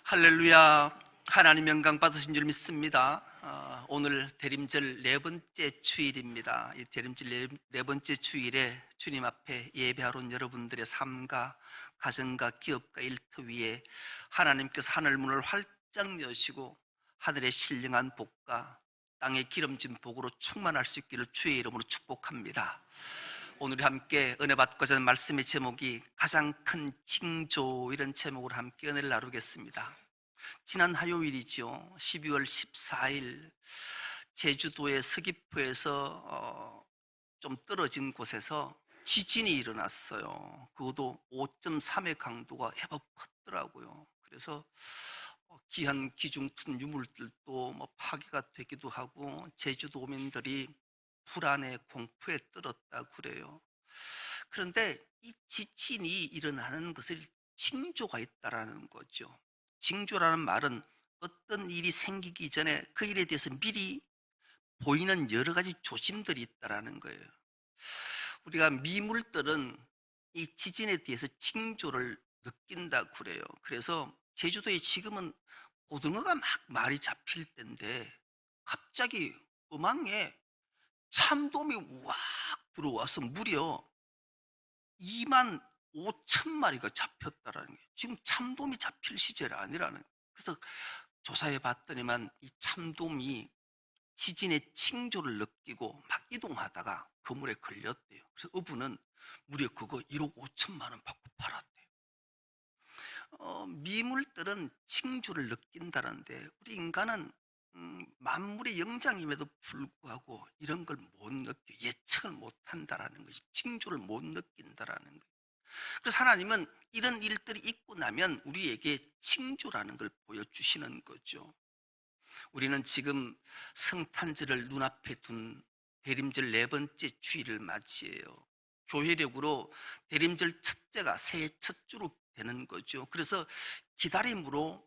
할렐루야. 하나님 영광 받으신 줄 믿습니다. 오늘 대림절 네 번째 주일입니다. 이 대림절 네 번째 주일에 주님 앞에 예배하러 온 여러분들의 삶과 가정과 기업과 일터 위에 하나님께서 하늘 문을 활짝 여시고 하늘의 신령한 복과 땅의 기름진 복으로 충만할 수 있기를 주의 이름으로 축복합니다. 오늘 함께 은혜 받고자 하는 말씀의 제목이 가장 큰 징조, 이런 제목으로 함께 은혜를 나누겠습니다. 지난 화요일이죠. 12월 14일 제주도의 서귀포에서 좀 떨어진 곳에서 지진이 일어났어요. 그것도 5.3의 강도가 제법 컸더라고요. 그래서 귀한 기중큰 유물들도 파괴가 되기도 하고 제주도민들이 불안에 공포에 떨었다 그래요. 그런데 이 지진이 일어나는 것을 징조가 있다라는 거죠. 징조라는 말은 어떤 일이 생기기 전에 그 일에 대해서 미리 보이는 여러 가지 조짐들이 있다라는 거예요. 우리가 미물들은 이 지진에 대해서 징조를 느낀다 그래요. 그래서 제주도에 지금은 고등어가 막 말이 잡힐 때인데 갑자기 음항에 참돔이 우악 들어와서 무려 2만 5천 마리가 잡혔다라는 게, 지금 참돔이 잡힐 시절이 아니라는 거예요. 그래서 조사해 봤더니만 이 참돔이 지진의 징조를 느끼고 막 이동하다가 그물에 걸렸대요. 그래서 어부는 무려 그거 1억 5천만 원 받고 팔았대요. 미물들은 징조를 느낀다는데 우리 인간은 만물의 영장임에도 불구하고 이런 걸 못 느껴, 예측을 못 한다라는 것이, 징조를 못 느낀다라는 거예요. 그래서 하나님은 이런 일들이 있고 나면 우리에게 징조라는 걸 보여주시는 거죠. 우리는 지금 성탄절을 눈앞에 둔 대림절 네 번째 주일을 맞이해요. 교회력으로 대림절 첫째가 새해 첫 주로 되는 거죠. 그래서 기다림으로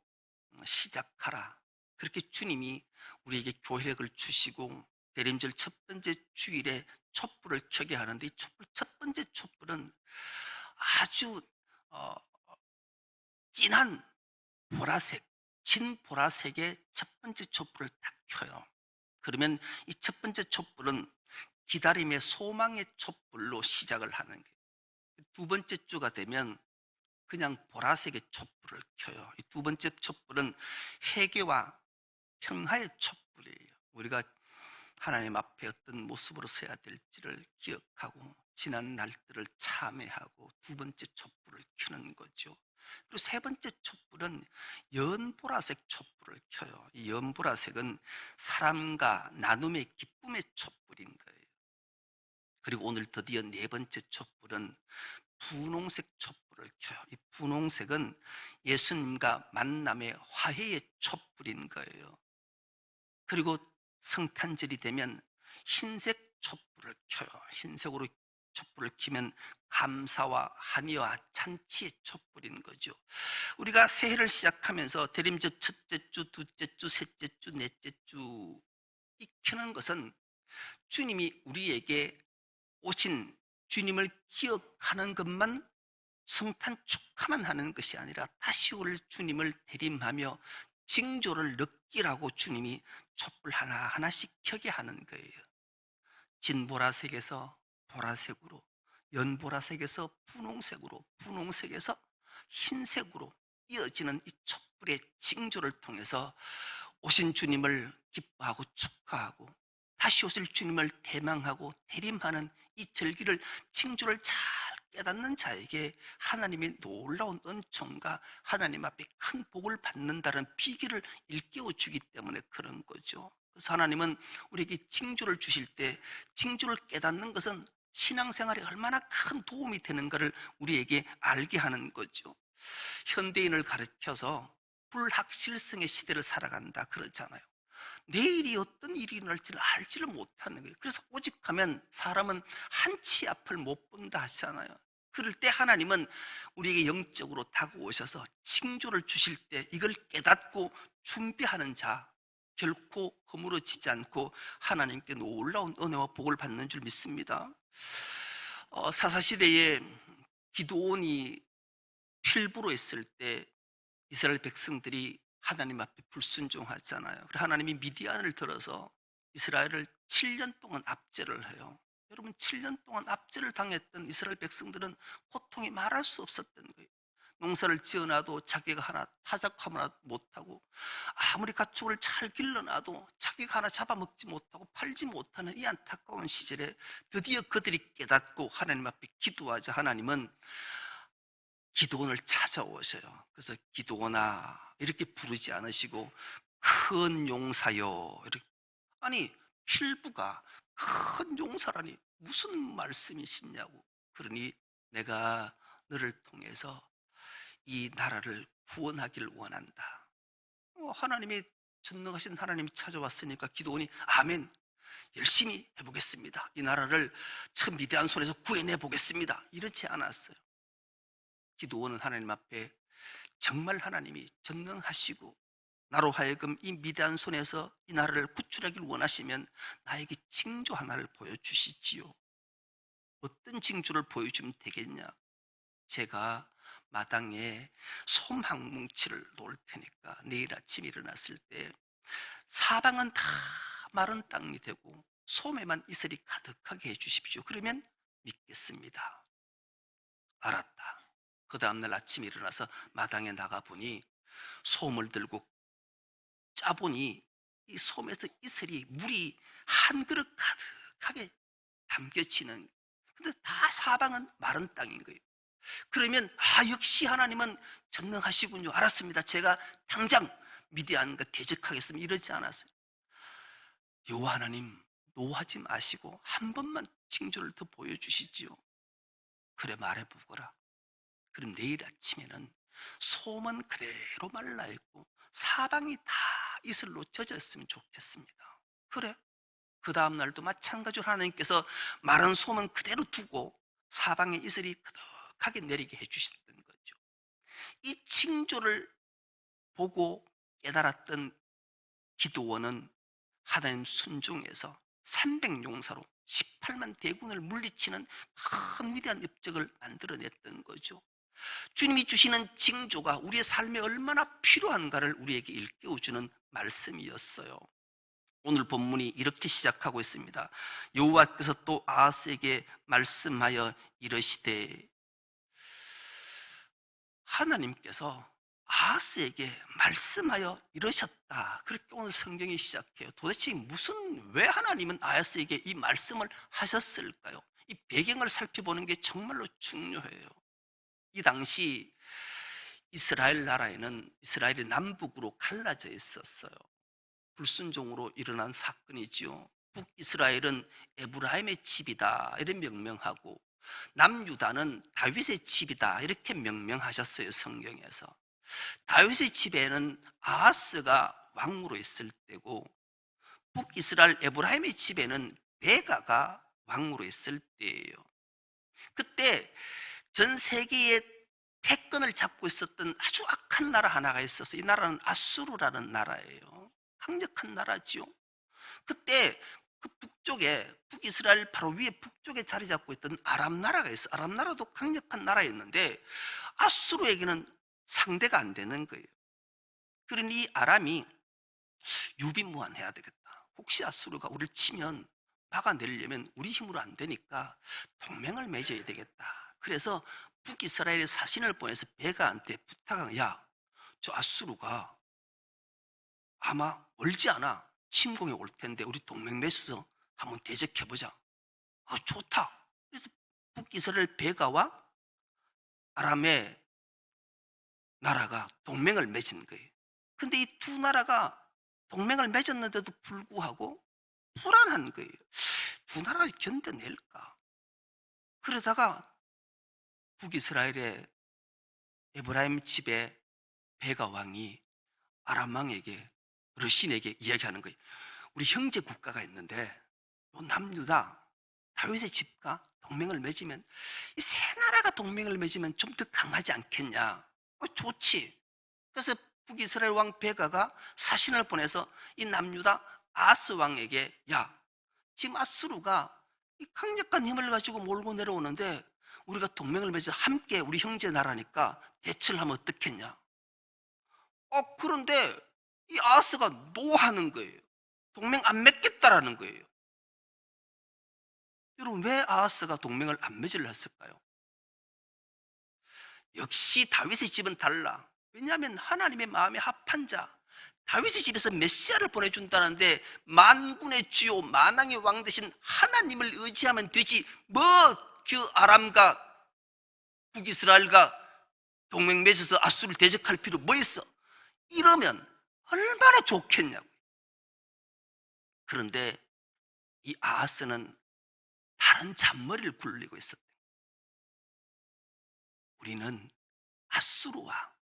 시작하라, 그렇게 주님이 우리에게 교회력을 주시고 대림절 첫 번째 주일에 촛불을 켜게 하는데, 이 촛불, 첫 번째 촛불은 아주 진한 보라색, 진 보라색의 첫 번째 촛불을 딱 켜요. 그러면 이 첫 번째 촛불은 기다림의 소망의 촛불로 시작을 하는 거예요. 두 번째 주가 되면 그냥 보라색의 촛불을 켜요. 이 두 번째 촛불은 회개와 평화의 촛불이에요. 우리가 하나님 앞에 어떤 모습으로 서야 될지를 기억하고 지난 날들을 참회하고 두 번째 촛불을 켜는 거죠. 그리고 세 번째 촛불은 연보라색 촛불을 켜요. 이 연보라색은 사람과 나눔의 기쁨의 촛불인 거예요. 그리고 오늘 드디어 네 번째 촛불은 분홍색 촛불을 켜요. 이 분홍색은 예수님과 만남의 화해의 촛불인 거예요. 그리고 성탄절이 되면 흰색 촛불을 켜요. 흰색으로 촛불을 켜면 감사와 한의와 잔치의 촛불인 거죠. 우리가 새해를 시작하면서 대림절 첫째 주, 둘째 주, 셋째 주, 넷째 주 켜는 것은 주님이 우리에게 오신 주님을 기억하는 것만, 성탄 축하만 하는 것이 아니라 다시 올 주님을 대림하며 징조를 느끼라고 주님이 촛불 하나하나씩 켜게 하는 거예요. 진보라색에서 보라색으로, 연보라색에서 분홍색으로, 분홍색에서 흰색으로 이어지는 이 촛불의 징조를 통해서 오신 주님을 기뻐하고 축하하고 다시 오실 주님을 대망하고 대림하는 이 절기를, 징조를 잘 깨닫는 자에게 하나님의 놀라운 은총과 하나님 앞에 큰 복을 받는다는 비결을 일깨워 주기 때문에 그런 거죠. 그래서 하나님은 우리에게 징조를 주실 때 징조를 깨닫는 것은 신앙생활에 얼마나 큰 도움이 되는가를 우리에게 알게 하는 거죠. 현대인을 가르쳐서 불확실성의 시대를 살아간다 그러잖아요. 내일이 어떤 일이 일어날지를 알지를 못하는 거예요. 그래서 오직하면 사람은 한치 앞을 못 본다 하잖아요. 그럴 때 하나님은 우리에게 영적으로 다가오셔서 징조를 주실 때 이걸 깨닫고 준비하는 자, 결코 허물어지지 않고 하나님께 놀라운 은혜와 복을 받는 줄 믿습니다. 사사시대에 기드온이 필부로 했을 때 이스라엘 백성들이 하나님 앞에 불순종하잖아요. 그래서 하나님이 미디안을 들어서 이스라엘을 7년 동안 압제를 해요. 여러분, 7년 동안 압제를 당했던 이스라엘 백성들은 고통이 말할 수 없었던 거예요. 농사를 지어놔도 자기가 하나 타작하면 못하고, 아무리 가축을 잘 길러놔도 자기가 하나 잡아먹지 못하고 팔지 못하는 이 안타까운 시절에 드디어 그들이 깨닫고 하나님 앞에 기도하자 하나님은 기드온을 찾아오셔요. 그래서 기드온아 이렇게 부르지 않으시고 큰 용사여 이렇게. 아니, 필부가 큰 용사라니 무슨 말씀이시냐고. 그러니 내가 너를 통해서 이 나라를 구원하길 원한다. 하나님이 전능하신 하나님이 찾아왔으니까 기드온이 아멘, 열심히 해보겠습니다. 이 나라를 저 미대한 손에서 구해내 보겠습니다. 이렇지 않았어요. 기드온은 하나님 앞에 정말 하나님이 전능하시고 나로 하여금 이 미대한 손에서 이 나라를 구출하길 원하시면 나에게 징조 하나를 보여주시지요. 어떤 징조를 보여주면 되겠냐? 제가 마당에 솜 한 뭉치를 놓을 테니까 내일 아침 일어났을 때 사방은 다 마른 땅이 되고 솜에만 이슬이 가득하게 해주십시오. 그러면 믿겠습니다. 알았다. 그 다음날 아침에 일어나서 마당에 나가보니 솜을 들고 짜보니 이 솜에서 이슬이 물이 한 그릇 가득하게 담겨지는, 근데 다 사방은 마른 땅인 거예요. 그러면 역시 하나님은 전능하시군요. 알았습니다. 제가 당장 미디안과 대적하겠습니다. 이러지 않았어요. 여호와 하나님 노하지 마시고 한 번만 징조를 더 보여주시지요. 그래 말해보거라. 그럼 내일 아침에는 솜은 그대로 말라있고 사방이 다 이슬로 젖었으면 좋겠습니다. 그래, 그 다음날도 마찬가지로 하나님께서 마른 솜은 그대로 두고 사방에 이슬이 가득하게 내리게 해주셨던 거죠. 이 징조를 보고 깨달았던 기드온은 하나님 순종해서 300용사로 18만 대군을 물리치는 큰 위대한 업적을 만들어냈던 거죠. 주님이 주시는 징조가 우리의 삶에 얼마나 필요한가를 우리에게 일깨워주는 말씀이었어요. 오늘 본문이 이렇게 시작하고 있습니다. 여호와께서 또 아하스에게 말씀하여 이르시되, 하나님께서 아하스에게 말씀하여 이러셨다. 그렇게 오늘 성경이 시작해요. 도대체 왜 하나님은 아하스에게 이 말씀을 하셨을까요? 이 배경을 살펴보는 게 정말로 중요해요. 이 당시 이스라엘 나라에는 이스라엘이 남북으로 갈라져 있었어요. 불순종으로 일어난 사건이지요. 북이스라엘은 에브라임의 집이다 이렇게 명명하고 남유다는 다윗의 집이다 이렇게 명명하셨어요. 성경에서 다윗의 집에는 아하스가 왕으로 있을 때고 북이스라엘 에브라임의 집에는 베가가 왕으로 있을 때예요. 그때 전 세계의 패권을 잡고 있었던 아주 악한 나라 하나가 있어서 이 나라는 아수르라는 나라예요. 강력한 나라지요. 그때 그 북쪽에 북이스라엘 바로 위에 북쪽에 자리 잡고 있던 아람 나라가 있어. 아람 나라도 강력한 나라였는데 아수르에게는 상대가 안 되는 거예요. 그러니 이 아람이 유비무환해야 되겠다. 혹시 아수르가 우리를 치면 막아내려면 우리 힘으로 안 되니까 동맹을 맺어야 되겠다. 그래서 북이스라엘의 사신을 보내서 베가한테 부탁한, 야, 저 아수르가 아마 멀지 않아 침공에 올 텐데 우리 동맹 맺어서 한번 대적해보자. 좋다. 그래서 북이스라엘 베가와 아람의 나라가 동맹을 맺은 거예요. 근데 이 두 나라가 동맹을 맺었는데도 불구하고 불안한 거예요. 두 나라가 견뎌낼까? 그러다가 북이스라엘의 에브라임 집의 베가 왕이 아람 왕에게, 르신에게 이야기하는 거예요. 우리 형제 국가가 있는데 남유다 다윗의 집과 동맹을 맺으면, 이 세 나라가 동맹을 맺으면 좀 더 강하지 않겠냐? 좋지. 그래서 북이스라엘 왕 베가가 사신을 보내서 이 남유다 아스 왕에게, 야, 지금 아수르가 이 강력한 힘을 가지고 몰고 내려오는데 우리가 동맹을 맺어 함께 우리 형제 나라니까 대처를 하면 어떻겠냐? 그런데 이 아하스가 노하는 거예요. 동맹 안 맺겠다라는 거예요. 여러분, 왜 아하스가 동맹을 안 맺으려 했을까요? 역시 다윗의 집은 달라. 왜냐하면 하나님의 마음에 합한 자, 다윗의 집에서 메시아를 보내준다는데 만군의 주요 만왕의 왕 대신 하나님을 의지하면 되지, 뭐 그 아람과 북이스라엘과 동맹 맺어서 아수를 대적할 필요 뭐 있어? 이러면 얼마나 좋겠냐고. 그런데 이 아하스는 다른 잔머리를 굴리고 있었대. 우리는 아수르와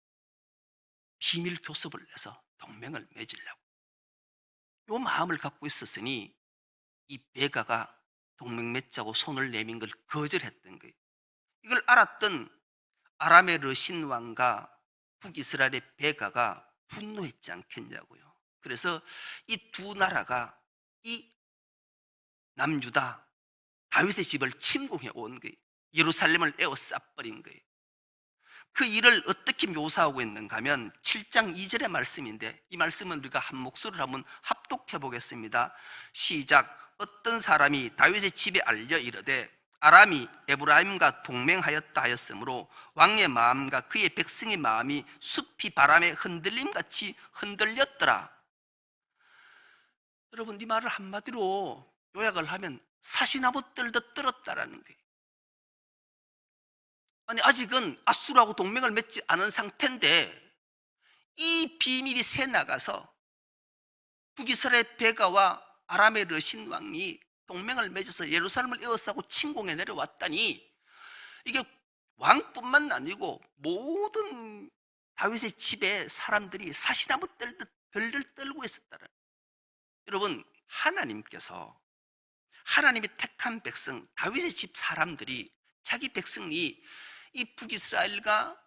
비밀 교섭을 내서 동맹을 맺으려고 이 마음을 갖고 있었으니 이 베가가 동맹 맺자고 손을 내민 걸 거절했던 거예요. 이걸 알았던 아람의 러신 왕과 북이스라엘의 베가가 분노했지 않겠냐고요. 그래서 이 두 나라가 이 남유다 다윗의 집을 침공해 온 거예요. 예루살렘을 에워싸버린 거예요. 그 일을 어떻게 묘사하고 있는가 하면 7장 2절의 말씀인데, 이 말씀은 우리가 한 목소리를 한번 합독해 보겠습니다. 시작. 어떤 사람이 다윗의 집에 알려 이르되 아람이 에브라임과 동맹하였다 하였으므로 왕의 마음과 그의 백성의 마음이 숲이 바람에 흔들림같이 흔들렸더라. 여러분, 이 말을 한마디로 요약을 하면 사시나무 떨듯 떨었다라는 거예요. 아니, 아직은 아수르하고 동맹을 맺지 않은 상태인데 이 비밀이 새 나가서 북이스라엘 베가와 아람의 러신 왕이 동맹을 맺어서 예루살렘을 에워싸고 침공해 내려왔다니, 이게 왕뿐만 아니고 모든 다윗의 집에 사람들이 사시나무 떨듯 덜덜 떨고 있었다는. 여러분, 하나님께서 하나님이 택한 백성 다윗의 집 사람들이, 자기 백성이 이 북이스라엘과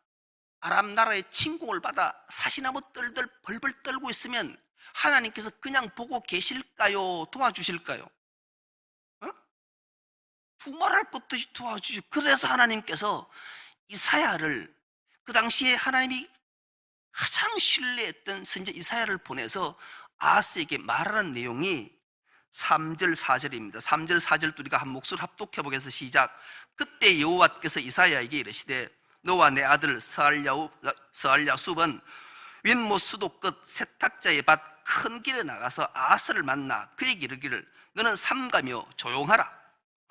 아람 나라의 침공을 받아 사시나무 떨덜 벌벌 떨고 있으면 하나님께서 그냥 보고 계실까요? 도와주실까요? 두말할 것도 없이 도와주시고, 그래서 하나님께서 이사야를, 그 당시에 하나님이 가장 신뢰했던 선지자 이사야를 보내서 아하스에게 말하는 내용이 3절 4절입니다. 3절 4절 우리가 한 목소리 합독해 보겠습니다. 시작. 그때 여호와께서 이사야에게 이르시되 너와 내 아들 스알야숲은 윗못 수도 끝 세탁자의 밭 큰 길에 나가서 아하스를 만나 그에게 이르기를 너는 삼가며 조용하라.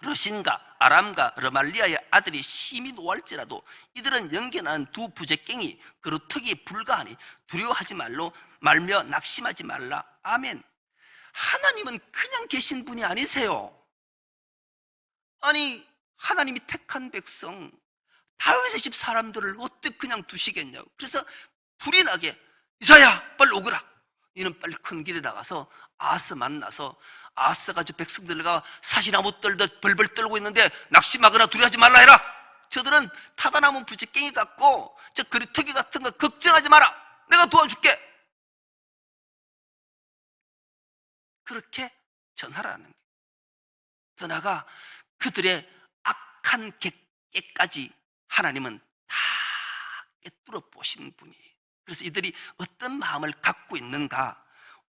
러신과 아람과 르말리아의 아들이 심히 노할지라도 이들은 연기나는 두 부재깽이 그루터기에 불과하니 두려워하지 말며 낙심하지 말라. 아멘. 하나님은 그냥 계신 분이 아니세요. 아니, 하나님이 택한 백성 다윗의 집 사람들을 어떻게 그냥 두시겠냐고. 그래서 불이 나게 이사야 빨리 오거라. 이는 빨리 큰 길에 나가서 아하스 만나서, 아하스가 저 백성들과 사시나무 떨듯 벌벌 떨고 있는데 낙심하거나 두려워하지 말라 해라. 저들은 타다나무 부지깽이 같고 저 그루터기 같은 거 걱정하지 마라. 내가 도와줄게. 그렇게 전하라는 거예요. 더 나아가 그들의 악한 객까지 하나님은 다 꿰뚫어 보시는 분이에요. 그래서 이들이 어떤 마음을 갖고 있는가,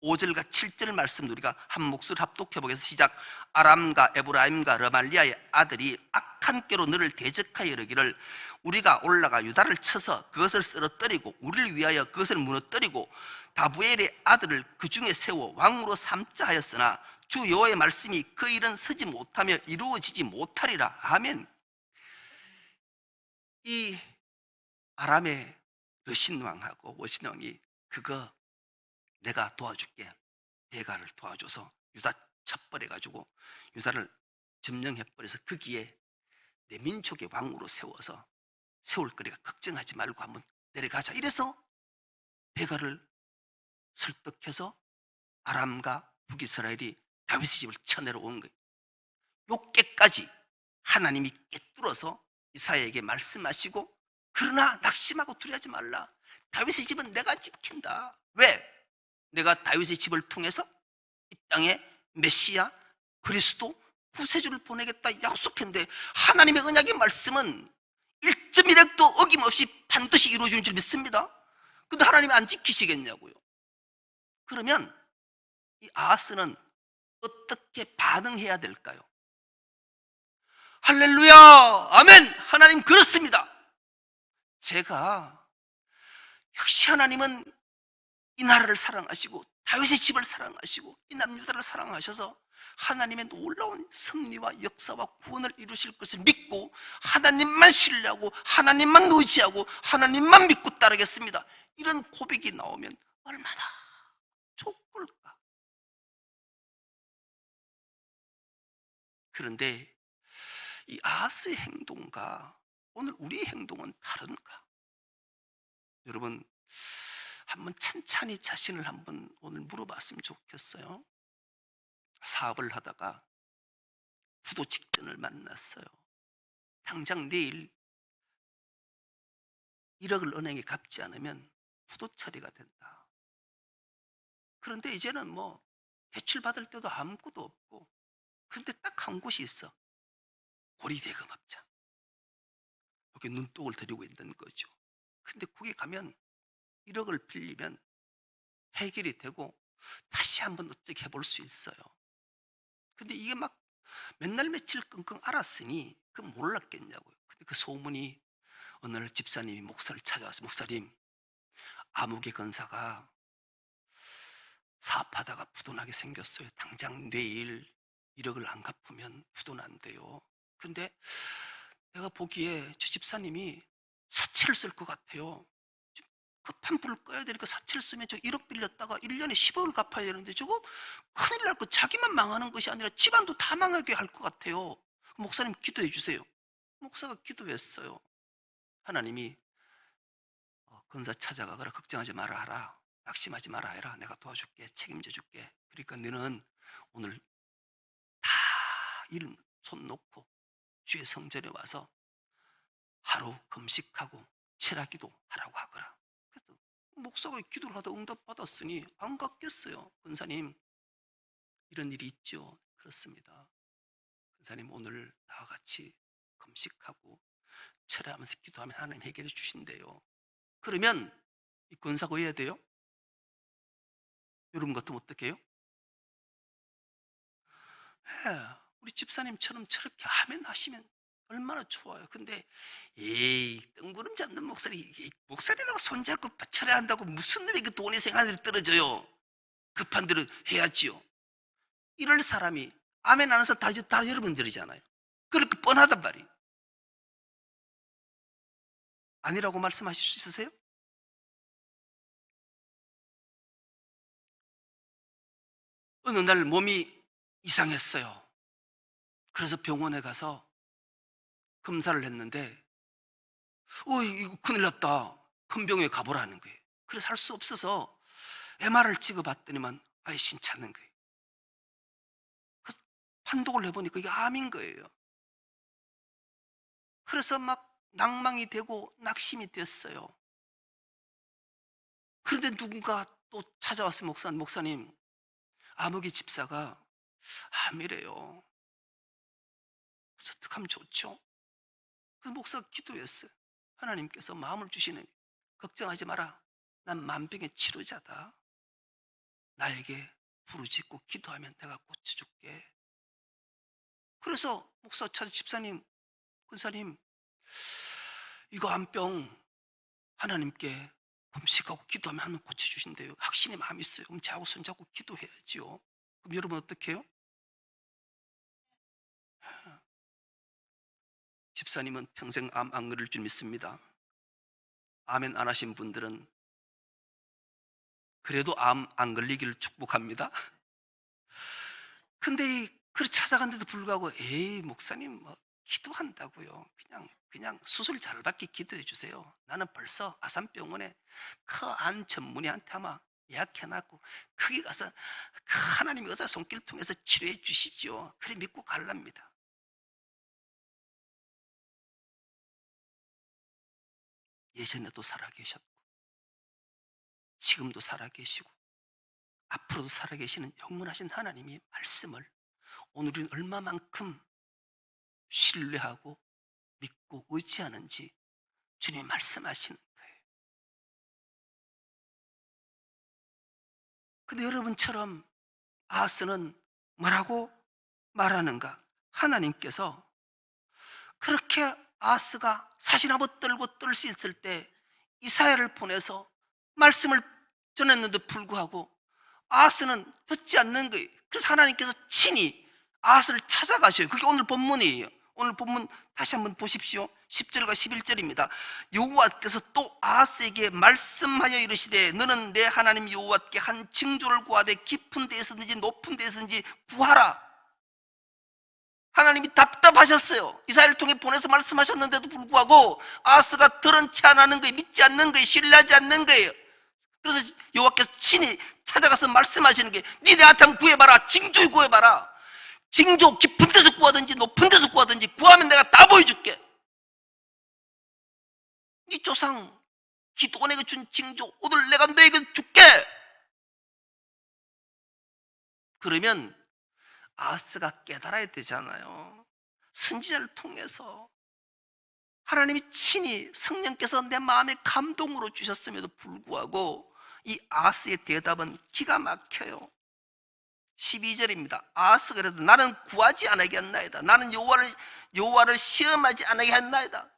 5절과 7절 말씀 우리가 한 목소리 합독해 보겠습니다. 시작. 아람과 에브라임과 르말리아의 아들이 악한 꾀로 너를 대적하여 이르기를 우리가 올라가 유다를 쳐서 그것을 쓰러뜨리고 우리를 위하여 그것을 무너뜨리고 다부엘의 아들을 그 중에 세워 왕으로 삼자 하였으나 주 여호와의 말씀이 그 일은 서지 못하며 이루어지지 못하리라. 아멘. 이 아람의 러신 왕하고 워신 왕이 그거 내가 도와줄게. 베가를 도와줘서 유다 쳐버려가지고 유다를 점령해버려서 거기에 내 민족의 왕으로 세워서 세울 거리가 걱정하지 말고 한번 내려가자. 이래서 베가를 설득해서 아람과 북이스라엘이 다윗의 집을 쳐내려온 거예요. 요 깨까지 하나님이 꿰뚫어서 이사야에게 말씀하시고, 그러나 낙심하고 두려워하지 말라. 다윗의 집은 내가 지킨다. 왜? 내가 다윗의 집을 통해서 이 땅에 메시아, 그리스도, 구세주를 보내겠다 약속했는데 하나님의 언약의 말씀은 1.1획도 어김없이 반드시 이루어지는 줄 믿습니다. 근데 하나님이 안 지키시겠냐고요. 그러면 이 아하스는 어떻게 반응해야 될까요? 할렐루야, 아멘. 하나님 그렇습니다. 제가 역시 하나님은 이 나라를 사랑하시고 다윗의 집을 사랑하시고 이 남유다를 사랑하셔서 하나님의 놀라운 섭리와 역사와 구원을 이루실 것을 믿고 하나님만 신뢰하고 하나님만 의지하고 하나님만 믿고 따르겠습니다. 이런 고백이 나오면 얼마나 좋을까. 그런데 이 아하스의 행동과 오늘 우리의 행동은 다른가? 여러분, 한번 찬찬히 자신을 한번 오늘 물어봤으면 좋겠어요. 사업을 하다가 부도 직전을 만났어요. 당장 내일 1억을 은행에 갚지 않으면 부도 처리가 된다. 그런데 이제는 뭐 대출 받을 때도 아무것도 없고, 근데 딱 한 곳이 있어. 고리대금업자. 여기 눈독을 들이고 있는 거죠. 근데 거기 가면 1억을 빌리면 해결이 되고 다시 한번 어떻게 해볼 수 있어요. 근데 이게 막 맨날 며칠 끙끙 앓았으니 그 몰랐겠냐고요. 근데 그 소문이 어느 날 집사님이 목사를 찾아와서, 목사님, 아무개 건사가 사업하다가 부도나게 생겼어요. 당장 내일 1억을 안 갚으면 부도난대요. 근데 내가 보기에 저 집사님이 사채를 쓸 것 같아요. 급한 불을 꺼야 되니까 사채를 쓰면 저 1억 빌렸다가 1년에 10억을 갚아야 되는데 저거 큰일 날 거, 자기만 망하는 것이 아니라 집안도 다 망하게 할 것 같아요. 목사님 기도해 주세요. 목사가 기도했어요. 하나님이 건사 찾아가거라, 걱정하지 마라 하라, 낙심하지 마라 해라, 내가 도와줄게, 책임져 줄게. 그러니까 너는 오늘 다 일 손 놓고 주의 성전에 와서 하루 금식하고 철야기도 하라고 하거라. 그래서 목사가 기도를 하다 응답받았으니 안 갔겠어요. 권사님, 이런 일이 있죠. 그렇습니다. 권사님, 오늘 나와 같이 금식하고 철야하면서 기도하면 하나님 해결해 주신대요. 그러면 이 권사가 왜 해야 돼요? 여러분 같으면 어떻게 해요? 우리 집사님처럼 저렇게 하면 하시면 얼마나 좋아요. 근데 에이, 뜬구름 잡는 목소리, 목사님하고 손잡고 철회한다고 무슨 놈이 그 돈이 생활을 떨어져요. 급한 대로 해야지요. 이럴 사람이 아멘 하는 사람 다 여러분들이잖아요. 그렇게 뻔하단 말이에요. 아니라고 말씀하실 수 있으세요? 어느 날 몸이 이상했어요. 그래서 병원에 가서 검사를 했는데 이거 큰일 났다. 큰 병원에 가보라는 거예요. 그래서 할 수 없어서 MR을 찍어봤더니만 아예 신찮는 거예요. 그래서 판독을 해보니까 이게 암인 거예요. 그래서 막 낭망이 되고 낙심이 됐어요. 그런데 누군가 또 찾아왔어요. 목사님, 아무개 집사가 암이래요. 그래서 어떻게 하면 좋죠? 그래서 목사가 기도했어요. 하나님께서 마음을 주시는, 걱정하지 마라. 난 만병의 치료자다. 나에게 부르짖고 기도하면 내가 고쳐줄게. 그래서 목사 찾아, 집사님, 권사님, 이거 암병 하나님께 금식하고 기도하면 하면 고쳐주신대요. 확신의 마음이 있어요. 그럼 저하고 손잡고 기도해야죠. 그럼 여러분 어떻게 해요? 집사님은 평생 암 안 걸릴 줄 믿습니다. 아멘 안 하신 분들은 그래도 암 안 걸리기를 축복합니다. 근데 그걸 찾아간데도 불구하고 에이, 목사님 뭐 기도한다고요. 그냥 수술 잘 받게 기도해 주세요. 나는 벌써 아산병원에 그 안 전문의한테 아마 예약해놨고 거기 가서 그 하나님의 의사 손길 통해서 치료해 주시죠. 그래 믿고 갈랍니다. 예전에도 살아계셨고 지금도 살아계시고 앞으로도 살아계시는 영원하신 하나님의 말씀을 오늘 우리는 얼마만큼 신뢰하고 믿고 의지하는지 주님이 말씀하시는 거예요. 근데 여러분처럼 아하스는 뭐라고 말하는가? 하나님께서 그렇게 아하스가 사실 한번 떨고 떨 수 있을 때 이사야를 보내서 말씀을 전했는데 불구하고 아하스는 듣지 않는 거예요. 그래서 하나님께서 친히 아하스를 찾아가셔요. 그게 오늘 본문이에요. 오늘 본문 다시 한번 보십시오. 10절과 11절입니다. 여호와께서 또 아하스에게 말씀하여 이르시되 너는 내 하나님 여호와께 한 징조를 구하되 깊은 데에서든지 높은 데에서든지 구하라. 하나님이 답답하셨어요. 이사야를 통해 보내서 말씀하셨는데도 불구하고 아하스가 들은 채 안 하는 거예요. 믿지 않는 거예요. 신뢰하지 않는 거예요. 그래서 여호와께서 친히 찾아가서 말씀하시는 게 네 내한테 한번 구해봐라. 징조 구해봐라. 징조 깊은 데서 구하든지 높은 데서 구하든지 구하면 내가 다 보여줄게. 네 조상 기도원에게 준 징조 오늘 내가 너에게 줄게. 그러면 아하스가 깨달아야 되잖아요. 선지자를 통해서 하나님이 친히 성령께서 내 마음에 감동으로 주셨음에도 불구하고 이 아하스의 대답은 기가 막혀요. 12절입니다. 아하스가 그래도 나는 구하지 않겠나이다. 나는 여호와를 시험하지 않겠나이다.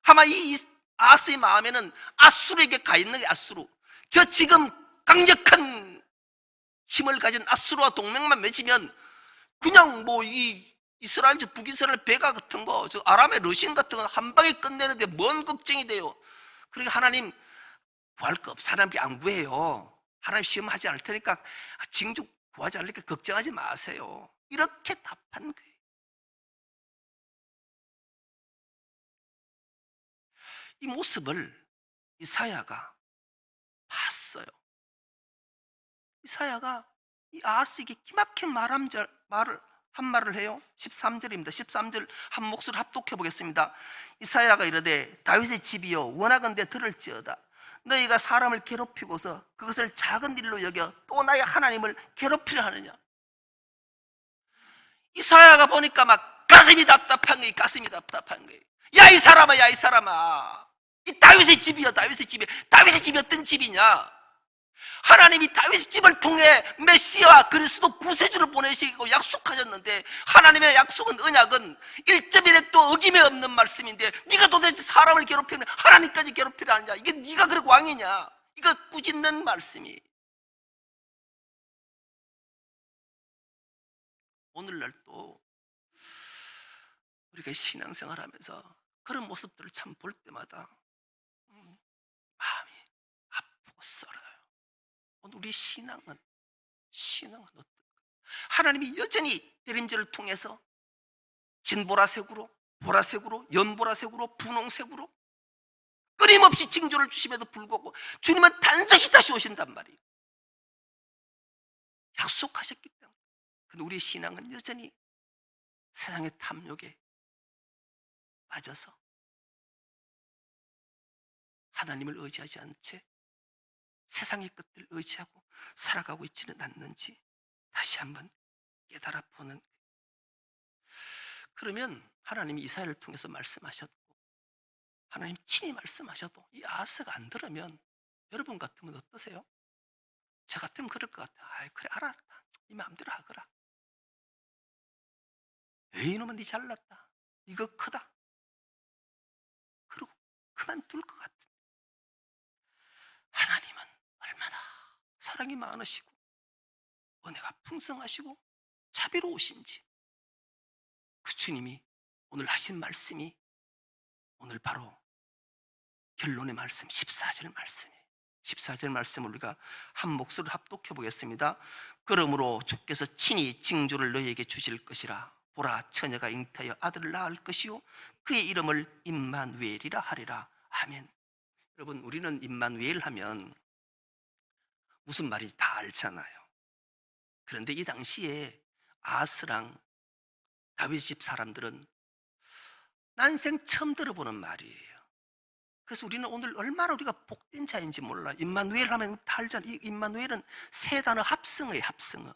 아마 이 아하스의 마음에는 아수르에게 가 있는 게 아수르. 저 지금 강력한 힘을 가진 아수르와 동맹만 맺으면 그냥 뭐 이 이스라엘 북이스라엘 배가 같은 거, 저 아람의 러신 같은 거 한 방에 끝내는데 뭔 걱정이 돼요. 그러니까 하나님 구할 거 없어. 하나님께 안 구해요. 하나님 시험하지 않을 테니까 징조 구하지 않으니까 걱정하지 마세요. 이렇게 답한 거예요. 이 모습을 이사야가 봤어요. 이사야가 이 아하스에게 기막힌 한 말을 해요. 13절입니다. 13절 한 목소리 합독해 보겠습니다. 이사야가 이르되 다윗의 집이여 원하건대 들을지어다. 너희가 사람을 괴롭히고서 그것을 작은 일로 여겨 또 나의 하나님을 괴롭히려 하느냐. 이사야가 보니까 막 가슴이 답답한 거예요. 가슴이 답답한 거예요. 야 이 사람아, 야 이 사람아, 이 다윗의 집이여, 다윗의 집이. 다윗의 집이 어떤 집이냐? 하나님이 다윗의 집을 통해 메시아와 그리스도 구세주를 보내시고 약속하셨는데 하나님의 약속은, 언약은 1.1획도 어김이 없는 말씀인데 네가 도대체 사람을 괴롭히는 하나님까지 괴롭히려 하느냐? 이게 네가 그렇게 왕이냐? 이거 꾸짖는 말씀이. 오늘날 또 우리가 신앙생활 하면서 그런 모습들을 참 볼 때마다 마음이 아프고 썰어요. 오늘 우리 신앙은 어떨까? 하나님이 여전히 대림절을 통해서 진보라색으로, 보라색으로, 연보라색으로, 분홍색으로 끊임없이 징조를 주심에도 불구하고 주님은 반드시 다시 오신단 말이에요. 약속하셨기 때문에. 근데 우리의 신앙은 여전히 세상의 탐욕에 빠져서 하나님을 의지하지 않은 채 세상의 것들을 의지하고 살아가고 있지는 않는지 다시 한번 깨달아 보는. 그러면 하나님이 이사야를 통해서 말씀하셨고 하나님 친히 말씀하셔도 이 아하스가 안 들으면 여러분 같으면 어떠세요? 저 같으면 그럴 것 같아. 아이 그래 알았다. 네 마음대로 하거라. 왜 이놈은 네 잘났다. 이거 크다. 그러고 그만둘 것 같아. 하나님은 얼마나 사랑이 많으시고 은혜가 풍성하시고 자비로우신지 그 주님이 오늘 하신 말씀이 오늘 바로 결론의 말씀 14절 말씀이에요. 14절 말씀을 우리가 한 목소리를 합독해 보겠습니다. 그러므로 주께서 친히 징조를 너희에게 주실 것이라. 보라 처녀가 잉태하여 아들을 낳을 것이요 그의 이름을 임마누엘이라 하리라. 아멘. 여러분 우리는 임마누엘 하면 무슨 말인지 다 알잖아요. 그런데 이 당시에 아하스랑 다윗 집 사람들은 난생 처음 들어보는 말이에요. 그래서 우리는 오늘 얼마나 우리가 복된 자인지 몰라. 임마누엘 하면 다 알잖아. 이 임마누엘은 세 단어 합성어예요. 합성어.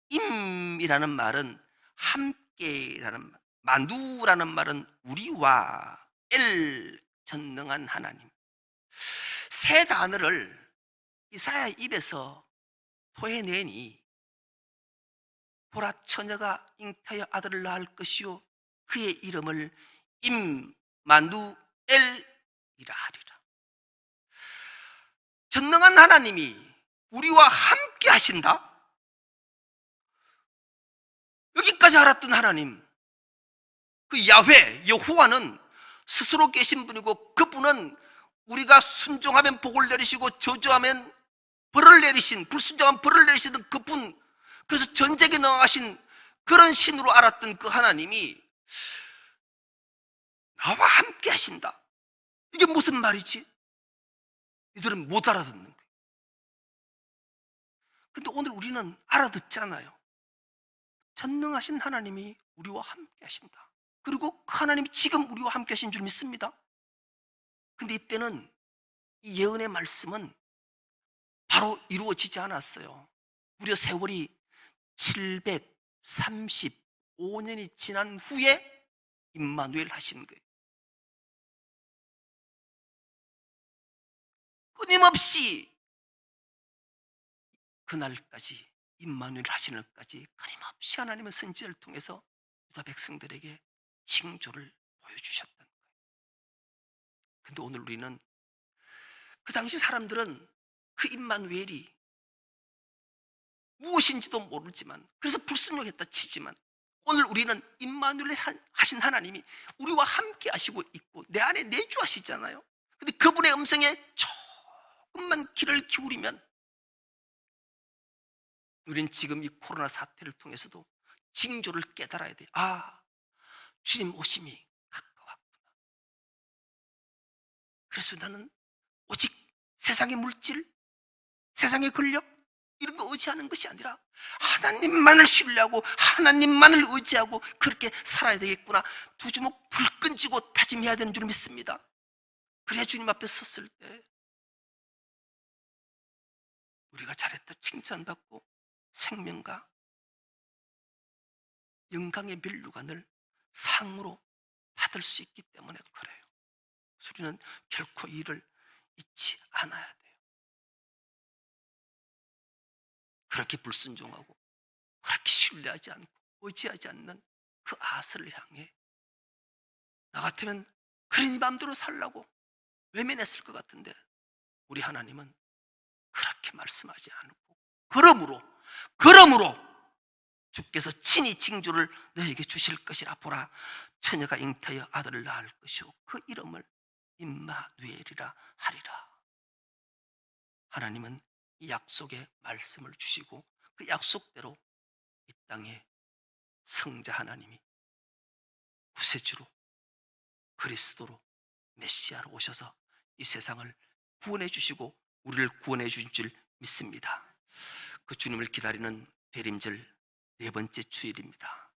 임이라는 말은 함께라는 말, 마누라는 말은 우리와 엘 전능한 하나님. 세 단어를 이사야 입에서 토해내니 보라 처녀가 잉태하여 아들을 낳을 것이요 그의 이름을 임마누엘이라 하리라. 전능한 하나님이 우리와 함께 하신다? 여기까지 알았던 하나님, 그 야훼, 여호와는 스스로 계신 분이고 그분은 우리가 순종하면 복을 내리시고 저주하면 벌을 내리신, 불순종하면 벌을 내리시는 그분, 그래서 전쟁에 능하신 그런 신으로 알았던 그 하나님이 나와 함께 하신다. 이게 무슨 말이지? 이들은 못 알아듣는 거예요. 근데 오늘 우리는 알아듣잖아요. 전능하신 하나님이 우리와 함께 하신다. 그리고 그 하나님이 지금 우리와 함께 하신 줄 믿습니다. 근데 이때는 이 예언의 말씀은 바로 이루어지지 않았어요. 무려 세월이 735년이 지난 후에 임마누엘 하신 거예요. 끊임없이 그날까지, 임마누엘 하시는 날까지 끊임없이 하나님은 선지자를 통해서 유다 백성들에게 징조를 보여주셨다는 거예요. 근데 오늘 우리는, 그 당시 사람들은 그 임마누엘이 무엇인지도 모르지만, 그래서 불순종했다 치지만, 오늘 우리는 임마누엘 하신 하나님이 우리와 함께 하시고 있고 내 안에 내주하시잖아요. 근데 그분의 음성에 조금만 귀를 기울이면 우리는 지금 이 코로나 사태를 통해서도 징조를 깨달아야 돼. 아, 주님 오심이 가까웠구나. 그래서 나는 오직 세상의 물질, 세상의 권력 이런 거 의지하는 것이 아니라 하나님만을 신뢰하고 하나님만을 의지하고 그렇게 살아야 되겠구나. 두 주먹 불끈 쥐고 다짐해야 되는 줄 믿습니다. 그래야 주님 앞에 섰을 때 우리가 잘했다 칭찬받고 생명과 영광의 면류관을 상으로 받을 수 있기 때문에 그래요. 우리는 결코 이를 잊지 않아야 돼요. 그렇게 불순종하고 그렇게 신뢰하지 않고 의지하지 않는 그 아스를 향해 나 같으면 그러니 마음대로 살라고 외면했을 것 같은데 우리 하나님은 그렇게 말씀하지 않고 그러므로 주께서 친히 징조를 너에게 주실 것이라. 보라 처녀가 잉태하여 아들을 낳을 것이요 그 이름을 임마누엘이라 하리라. 하나님은 이 약속의 말씀을 주시고 그 약속대로 이 땅에 성자 하나님이 구세주로 그리스도로 메시아로 오셔서 이 세상을 구원해 주시고 우리를 구원해 주신 줄 믿습니다. 그 주님을 기다리는 대림절 네 번째 주일입니다.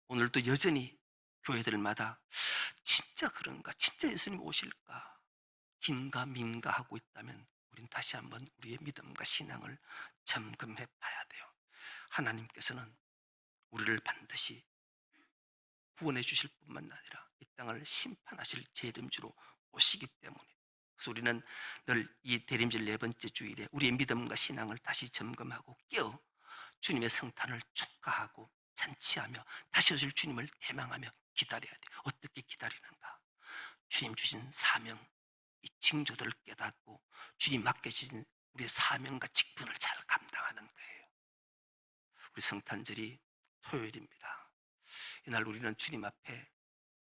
오늘도 여전히 교회들마다 진짜 그런가? 진짜 예수님 오실까? 긴가 민가 하고 있다면 우린 다시 한번 우리의 믿음과 신앙을 점검해 봐야 돼요. 하나님께서는 우리를 반드시 구원해 주실 뿐만 아니라 이 땅을 심판하실 재림주로 오시기 때문에, 그래서 우리는 늘 이 대림절 네 번째 주일에 우리의 믿음과 신앙을 다시 점검하고 깨어 주님의 성탄을 축하하고 잔치하며 다시 오실 주님을 대망하며 기다려야 돼요. 어떻게 기다리는가? 주님 주신 사명, 이 징조들을 깨닫고 주님 맡겨주신 우리의 사명과 직분을 잘 감당하는 거예요. 우리 성탄절이 토요일입니다. 이날 우리는 주님 앞에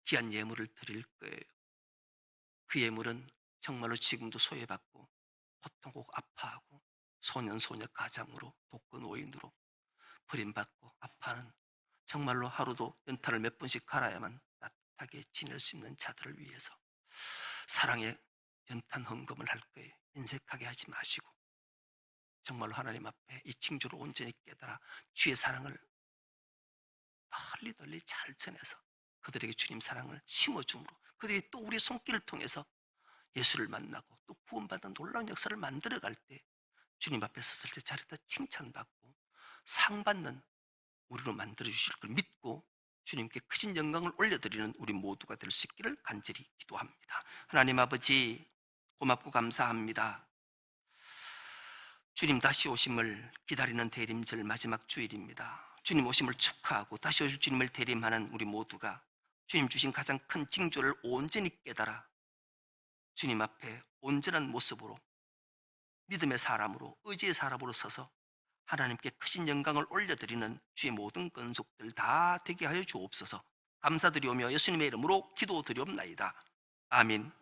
귀한 예물을 드릴 거예요. 그 예물은 정말로 지금도 소외받고 고통하고 아파하고 소년 소녀 가장으로 독거 노인으로 버림받고 아파하는, 정말로 하루도 연탄을 몇 번씩 갈아야만 따뜻하게 지낼 수 있는 자들을 위해서 사랑의 연탄 헌금을 할 거예요. 인색하게 하지 마시고 정말로 하나님 앞에 이 징조를 온전히 깨달아 주의 사랑을 널리 잘 전해서 그들에게 주님 사랑을 심어줌으로 그들이 또 우리의 손길을 통해서 예수를 만나고 또 구원받는 놀라운 역사를 만들어갈 때 주님 앞에 섰을 때 잘했다 칭찬받고 상받는 우리로 만들어주실 걸 믿고 주님께 크신 영광을 올려드리는 우리 모두가 될 수 있기를 간절히 기도합니다. 하나님 아버지, 고맙고 감사합니다. 주님 다시 오심을 기다리는 대림절 마지막 주일입니다. 주님 오심을 축하하고 다시 오실 주님을 대림하는 우리 모두가 주님 주신 가장 큰 징조를 온전히 깨달아 주님 앞에 온전한 모습으로 믿음의 사람으로 의지의 사람으로 서서 하나님께 크신 영광을 올려드리는 주의 모든 건속들 다 되게 하여 주옵소서. 감사드리오며 예수님의 이름으로 기도드리옵나이다. 아멘.